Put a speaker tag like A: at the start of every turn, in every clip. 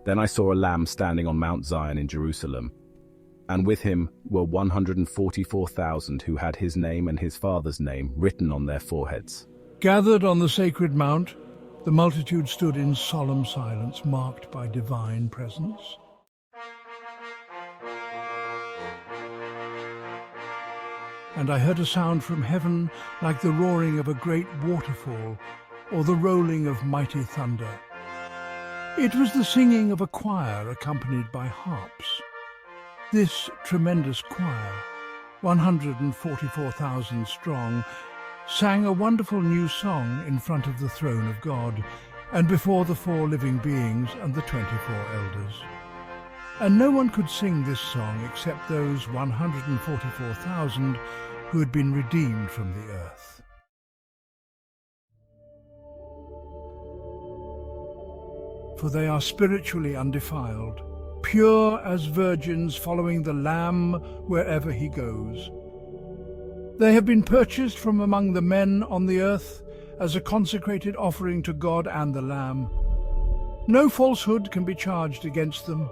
A: Then I saw a lamb standing on Mount Zion in Jerusalem, and with him were 144,000 who had his name and his father's name written on their foreheads.
B: Gathered on the sacred mount, the multitude stood in solemn silence, marked by divine presence. And I heard a sound from heaven like the roaring of a great waterfall or the rolling of mighty thunder. It was the singing of a choir accompanied by harps. This tremendous choir, 144,000 strong, sang a wonderful new song in front of the throne of God and before the 4 living beings and the 24 elders. And no one could sing this song except those 144,000 who had been redeemed from the earth. For they are spiritually undefiled, pure as virgins following the Lamb wherever he goes. They have been purchased from among the men on the earth as a consecrated offering to God and the Lamb. No falsehood can be charged against them.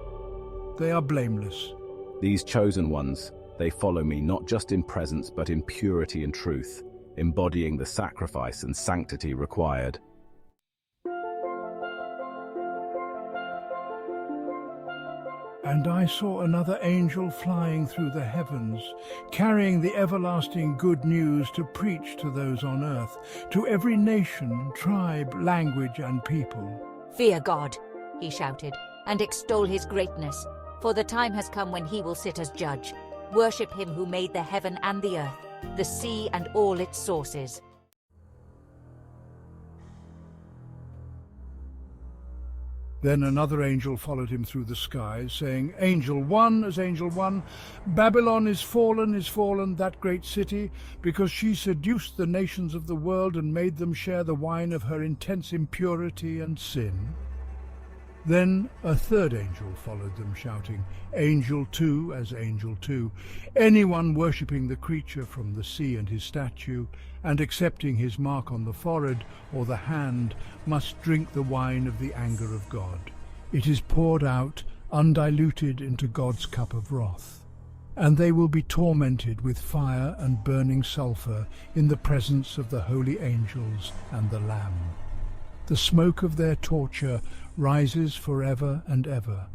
B: They are blameless.
A: These chosen ones, they follow me not just in presence but in purity and truth, embodying the sacrifice and sanctity required.
B: And I saw another angel flying through the heavens, carrying the everlasting good news to preach to those on earth, to every nation, tribe, language, and people.
C: "Fear God," he shouted, "and extol his greatness, for the time has come when he will sit as judge. Worship him who made the heaven and the earth, the sea and all its sources."
B: Then another angel followed him through the skies, saying, "Angel one, as angel one, Babylon is fallen, that great city, because she seduced the nations of the world and made them share the wine of her intense impurity and sin." Then a third angel followed them, shouting, "Angel two, as angel two, anyone worshipping the creature from the sea and his statue, and accepting his mark on the forehead or the hand, must drink the wine of the anger of God. It is poured out, undiluted, into God's cup of wrath. And they will be tormented with fire and burning sulfur in the presence of the holy angels and the Lamb. The smoke of their torture rises forever and ever,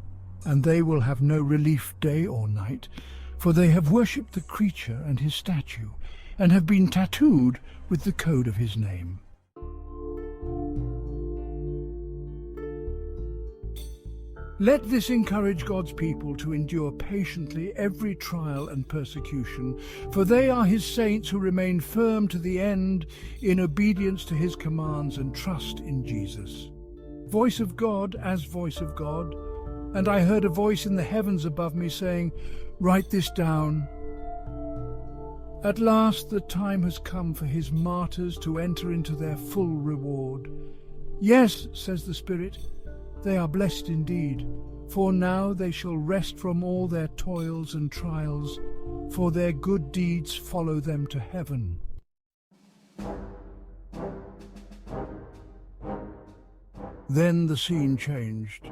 B: and they will have no relief day or night, for they have worshipped the creature and his statue, and have been tattooed with the code of his name. Let this encourage God's people to endure patiently every trial and persecution, for they are his saints who remain firm to the end in obedience to his commands and trust in Jesus. Voice of God as voice of God. And I heard a voice in the heavens above me saying, "Write this down. At last the time has come for his martyrs to enter into their full reward. Yes," says the Spirit, "they are blessed indeed, for now they shall rest from all their toils and trials, for their good deeds follow them to heaven." Then the scene changed,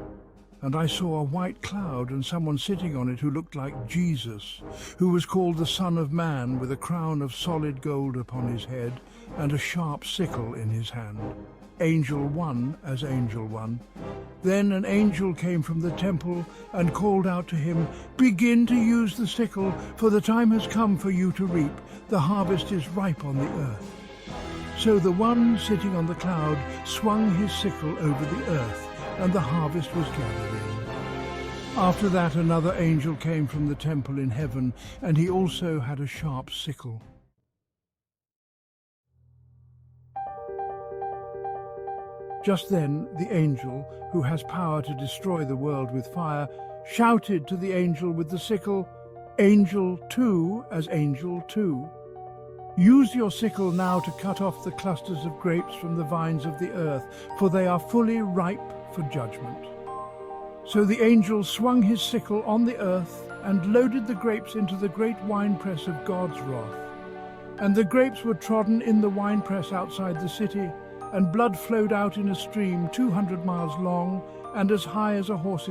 B: and I saw a white cloud and someone sitting on it who looked like Jesus, who was called the Son of Man, with a crown of solid gold upon his head and a sharp sickle in his hand. Angel one as angel one. Then an angel came from the temple and called out to him, "Begin to use the sickle, for the time has come for you to reap. The harvest is ripe on the earth." So the one sitting on the cloud swung his sickle over the earth, and the harvest was gathered in. After that another angel came from the temple in heaven, and he also had a sharp sickle. Just then the angel, who has power to destroy the world with fire, shouted to the angel with the sickle, "Angel two as angel two. Use your sickle now to cut off the clusters of grapes from the vines of the earth, for they are fully ripe for judgment." So the angel swung his sickle on the earth and loaded the grapes into the great winepress of God's wrath. And the grapes were trodden in the winepress outside the city, and blood flowed out in a stream 200 miles long and as high as a horse's